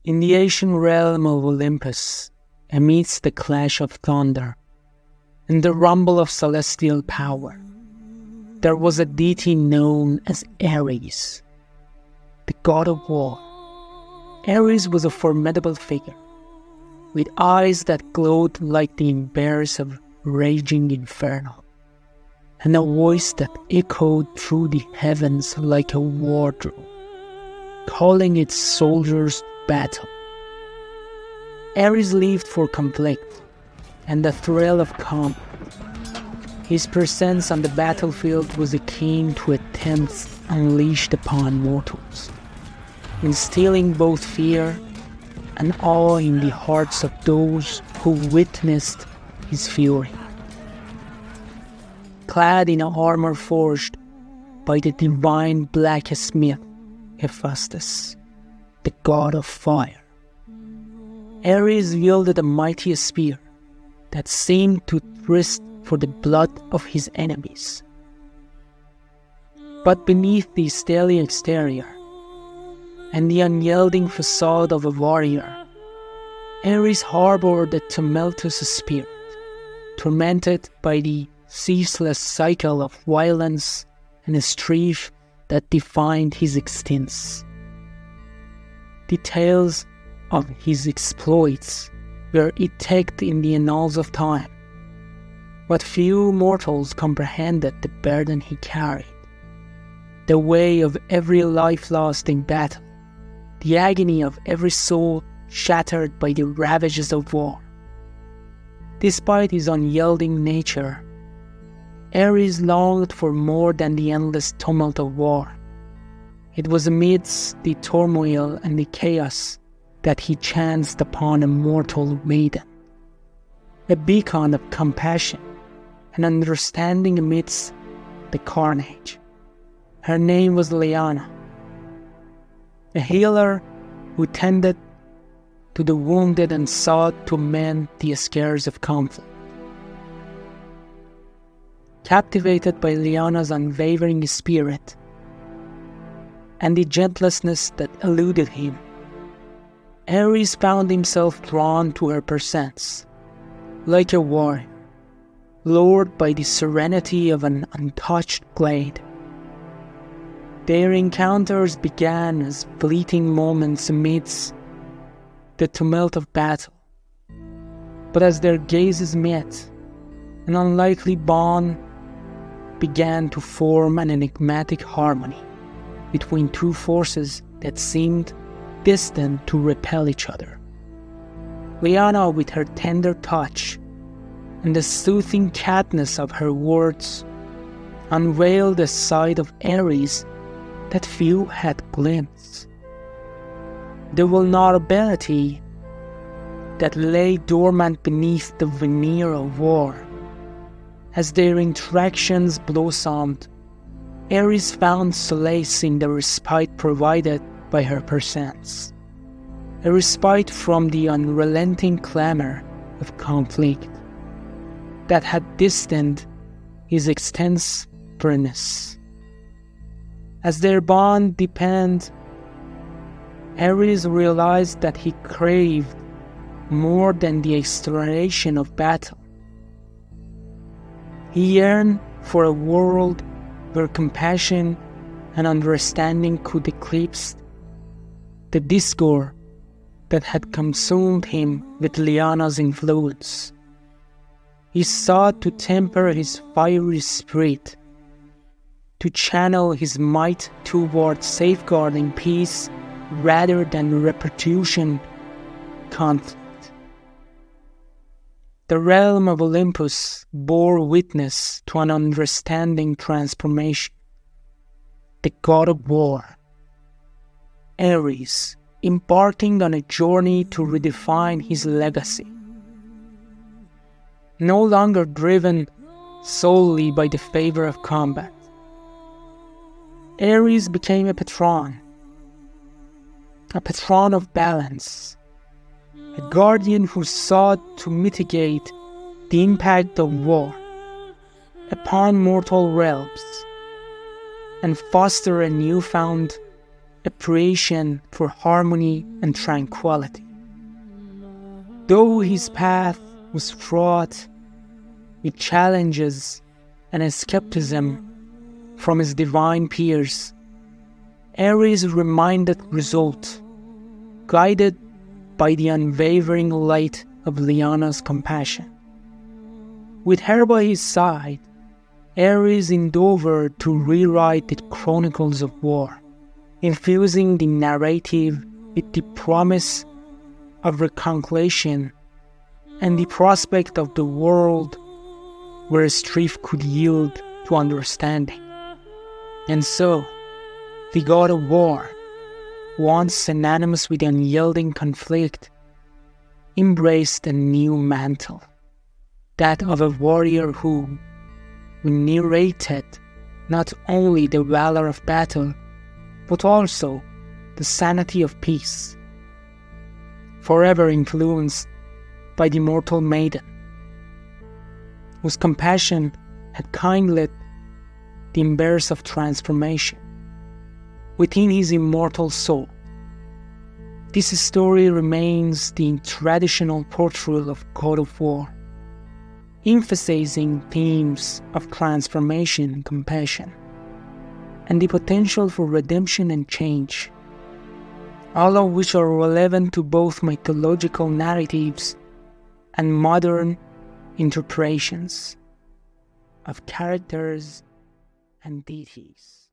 In the ancient realm of Olympus, amidst the clash of thunder and the rumble of celestial power, there was a deity known as Ares, the god of war. Ares was a formidable figure, with eyes that glowed like the embers of raging inferno, and a voice that echoed through the heavens like a war drum, calling its soldiers to battle. Ares lived for conflict and the thrill of combat. His presence on the battlefield was akin to attempts unleashed upon mortals, instilling both fear and awe in the hearts of those who witnessed his fury. Clad in armor forged by the divine blacksmith Hephaestus, the god of fire, Ares wielded a mighty spear that seemed to thirst for the blood of his enemies. But beneath the stately exterior and the unyielding facade of a warrior, Ares harbored a tumultuous spirit, tormented by the ceaseless cycle of violence and strife that defined his existence. Details of his exploits were etched in the annals of time, but few mortals comprehended the burden he carried, the weight of every life lost in battle, the agony of every soul shattered by the ravages of war. Despite his unyielding nature, Ares longed for more than the endless tumult of war. It was amidst the turmoil and the chaos that he chanced upon a mortal maiden, a beacon of compassion and understanding amidst the carnage. Her name was Liana, a healer who tended to the wounded and sought to mend the scars of conflict. Captivated by Liana's unwavering spirit and the gentlessness that eluded him, Ares found himself drawn to her presence, like a warrior, lured by the serenity of an untouched glade. Their encounters began as fleeting moments amidst the tumult of battle, but as their gazes met, an unlikely bond began to form an enigmatic harmony between two forces that seemed destined to repel each other. Liana, with her tender touch and the soothing cadence of her words, unveiled a side of Ares that few had glimpsed. The vulnerability that lay dormant beneath the veneer of war. As their interactions blossomed, Ares found solace in the respite provided by her presence, a respite from the unrelenting clamor of conflict that had distanced his extensiveness. As their bond deepened, Ares realized that he craved more than the exhilaration of battle. He yearned for a world where compassion and understanding could eclipse the discord that had consumed him with Liana's influence. He sought to temper his fiery spirit, to channel his might toward safeguarding peace rather than retribution conflict. The realm of Olympus bore witness to an understanding transformation. The god of war, Ares, embarking on a journey to redefine his legacy. No longer driven solely by the favor of combat, Ares became a patron of balance, a guardian who sought to mitigate the impact of war upon mortal realms and foster a newfound appreciation for harmony and tranquility. Though his path was fraught with challenges and skepticism from his divine peers, Aries remained resolute, guided by the unwavering light of Liana's compassion. With her by his side, Aries endeavored to rewrite the chronicles of war, infusing the narrative with the promise of reconciliation and the prospect of the world where strife could yield to understanding. And so, the god of war, once synonymous with unyielding conflict, embraced a new mantle, that of a warrior who narrated not only the valor of battle, but also the sanity of peace, forever influenced by the mortal maiden, whose compassion had kindled the embers of transformation within his immortal soul. This story remains the traditional portrayal of God of War, emphasizing themes of transformation and compassion, and the potential for redemption and change, all of which are relevant to both mythological narratives and modern interpretations of characters and deities.